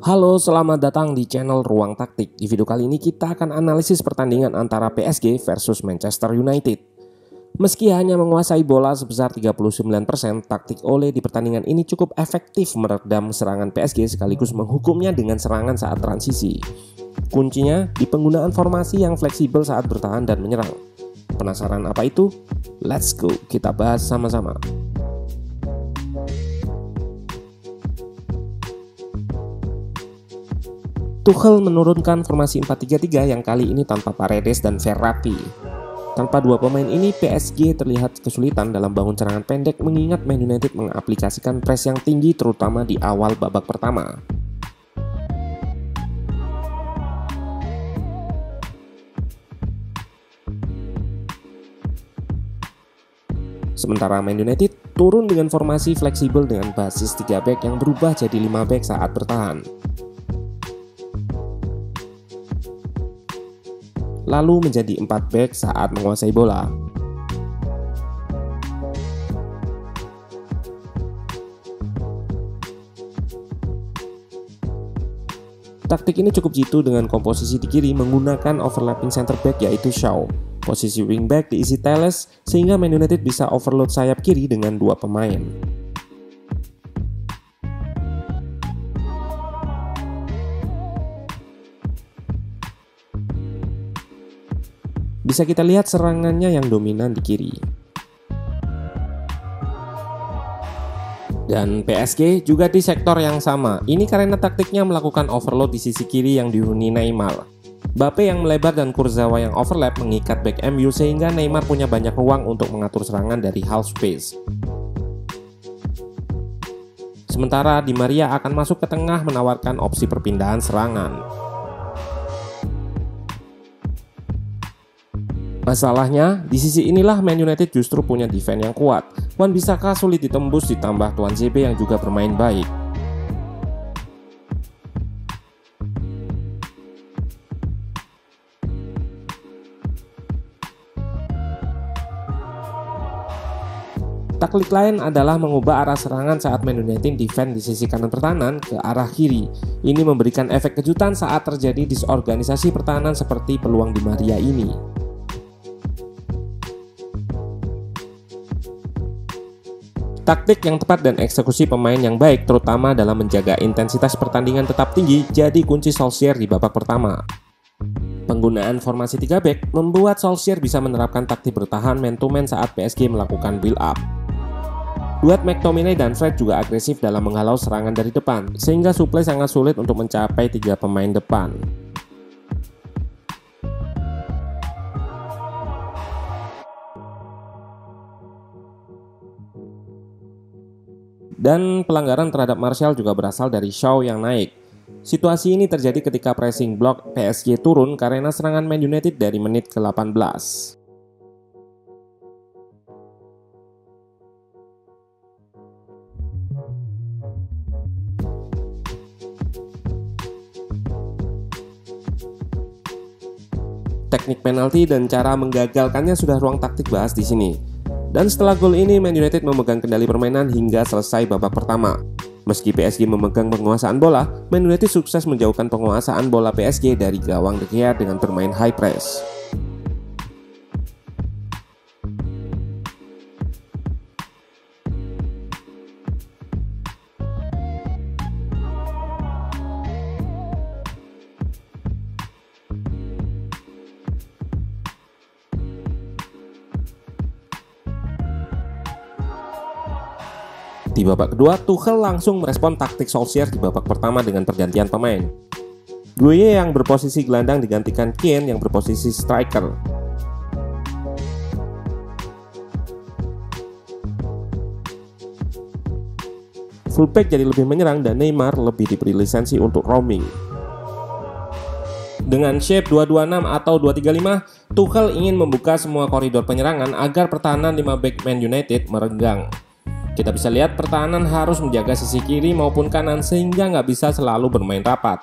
Halo, selamat datang di channel Ruang Taktik. Di video kali ini kita akan analisis pertandingan antara PSG versus Manchester United. Meski hanya menguasai bola sebesar 39%, taktik Ole di pertandingan ini cukup efektif meredam serangan PSG sekaligus menghukumnya dengan serangan saat transisi. Kuncinya di penggunaan formasi yang fleksibel saat bertahan dan menyerang. Penasaran apa itu? Let's go, kita bahas sama-sama. Tuchel menurunkan formasi 4-3-3 yang kali ini tanpa Paredes dan Verratti. Tanpa dua pemain ini, PSG terlihat kesulitan dalam bangun serangan pendek mengingat Man United mengaplikasikan press yang tinggi terutama di awal babak pertama. Sementara Man United turun dengan formasi fleksibel dengan basis 3 back yang berubah jadi 5 back saat bertahan. Lalu menjadi 4 back saat menguasai bola. Taktik ini cukup jitu dengan komposisi di kiri menggunakan overlapping center back yaitu Shaw. Posisi wingback diisi Telles sehingga Man United bisa overload sayap kiri dengan 2 pemain. Bisa kita lihat serangannya yang dominan di kiri. Dan PSG juga di sektor yang sama. Ini karena taktiknya melakukan overload di sisi kiri yang dihuni Neymar. Mbappe yang melebar dan Kurzawa yang overlap mengikat back MU sehingga Neymar punya banyak ruang untuk mengatur serangan dari half space. Sementara Di Maria akan masuk ke tengah menawarkan opsi perpindahan serangan. Masalahnya, di sisi inilah Man United justru punya defense yang kuat. Wan-Bissaka sulit ditembus ditambah Tuan ZB yang juga bermain baik. Taktik lain adalah mengubah arah serangan saat Man United defense di sisi kanan pertahanan ke arah kiri. Ini memberikan efek kejutan saat terjadi disorganisasi pertahanan seperti peluang Di Maria ini. Taktik yang tepat dan eksekusi pemain yang baik terutama dalam menjaga intensitas pertandingan tetap tinggi jadi kunci Solskjaer di babak pertama. Penggunaan formasi 3 back membuat Solskjaer bisa menerapkan taktik bertahan man to man saat PSG melakukan build up. Duet McTominay dan Fred juga agresif dalam menghalau serangan dari depan sehingga suplai sangat sulit untuk mencapai 3 pemain depan. Dan pelanggaran terhadap Martial juga berasal dari Shaw yang naik. Situasi ini terjadi ketika pressing block PSG turun karena serangan Man United dari menit ke-18. Teknik penalti dan cara menggagalkannya sudah Ruang Taktik bahas di sini. Dan setelah gol ini, Man United memegang kendali permainan hingga selesai babak pertama. Meski PSG memegang penguasaan bola, Man United sukses menjauhkan penguasaan bola PSG dari gawang De Gea dengan bermain high press. Di babak kedua, Tuchel langsung merespon taktik Solskjaer di babak pertama dengan pergantian pemain. Gueye yang berposisi gelandang digantikan Kean yang berposisi striker. Fullback jadi lebih menyerang dan Neymar lebih diberi lisensi untuk roaming. Dengan shape 226 atau 235, Tuchel ingin membuka semua koridor penyerangan agar pertahanan 5 back Man United merenggang. Kita bisa lihat pertahanan harus menjaga sisi kiri maupun kanan sehingga nggak bisa selalu bermain rapat.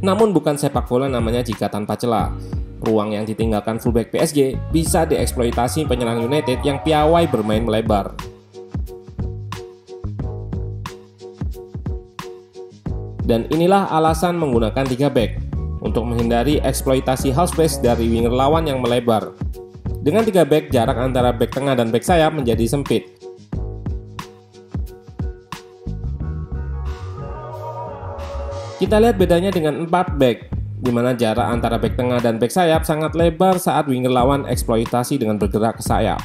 Namun bukan sepak bola namanya jika tanpa celah. Ruang yang ditinggalkan fullback PSG bisa dieksploitasi penyerang United yang piawai bermain melebar. Dan inilah alasan menggunakan 3 back, untuk menghindari eksploitasi half space dari winger lawan yang melebar. Dengan 3 back, jarak antara back tengah dan back sayap menjadi sempit. Kita lihat bedanya dengan 4 back, di mana jarak antara back tengah dan back sayap sangat lebar saat winger lawan eksploitasi dengan bergerak ke sayap.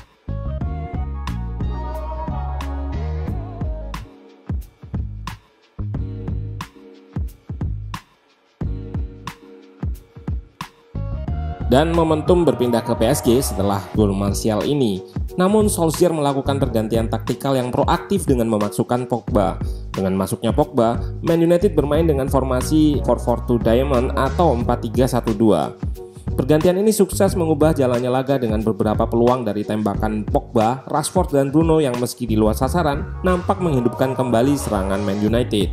Dan momentum berpindah ke PSG setelah gol Martial ini. Namun Solskjaer melakukan pergantian taktikal yang proaktif dengan memasukkan Pogba. Dengan masuknya Pogba, Man United bermain dengan formasi 4-4-2 Diamond atau 4-3-1-2. Pergantian ini sukses mengubah jalannya laga dengan beberapa peluang dari tembakan Pogba, Rashford, dan Bruno yang meski di luar sasaran, nampak menghidupkan kembali serangan Man United.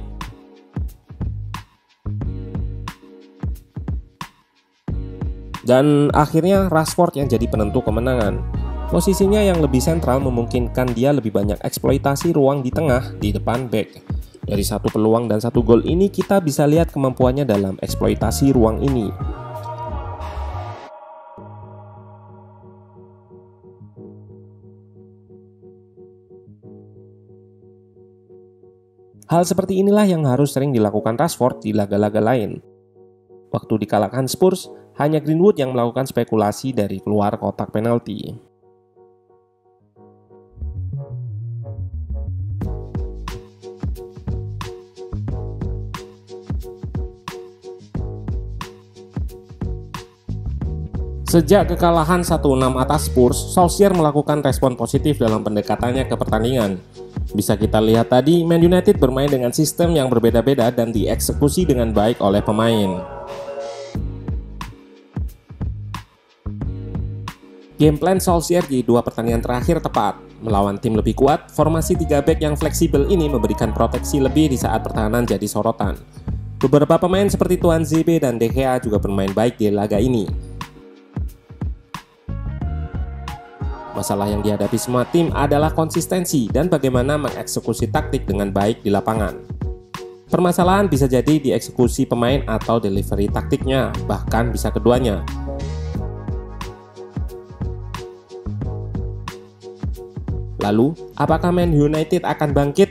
Dan akhirnya Rashford yang jadi penentu kemenangan. Posisinya yang lebih sentral memungkinkan dia lebih banyak eksploitasi ruang di tengah di depan back. Dari satu peluang dan satu gol ini kita bisa lihat kemampuannya dalam eksploitasi ruang ini. Hal seperti inilah yang harus sering dilakukan Rashford di laga-laga lain. Waktu dikalahkan Spurs, hanya Greenwood yang melakukan spekulasi dari keluar kotak penalti. Sejak kekalahan 1-6 atas Spurs, Solskjaer melakukan respon positif dalam pendekatannya ke pertandingan. Bisa kita lihat tadi, Man United bermain dengan sistem yang berbeda-beda dan dieksekusi dengan baik oleh pemain. Game plan Solskjaer di 2 pertandingan terakhir tepat. Melawan tim lebih kuat, formasi 3 back yang fleksibel ini memberikan proteksi lebih di saat pertahanan jadi sorotan. Beberapa pemain seperti Tuan ZB dan De Gea juga bermain baik di laga ini. Masalah yang dihadapi semua tim adalah konsistensi dan bagaimana mengeksekusi taktik dengan baik di lapangan. Permasalahan bisa jadi di eksekusi pemain atau delivery taktiknya, bahkan bisa keduanya. Lalu, apakah Man United akan bangkit?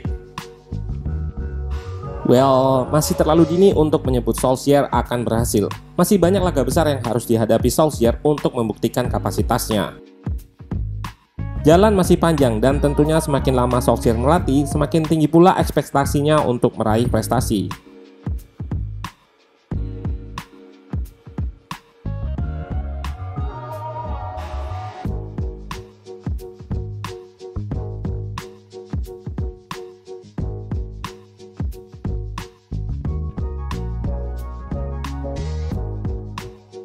Well, masih terlalu dini untuk menyebut Solskjaer akan berhasil. Masih banyak laga besar yang harus dihadapi Solskjaer untuk membuktikan kapasitasnya. Jalan masih panjang dan tentunya semakin lama Solskjaer melatih, semakin tinggi pula ekspektasinya untuk meraih prestasi.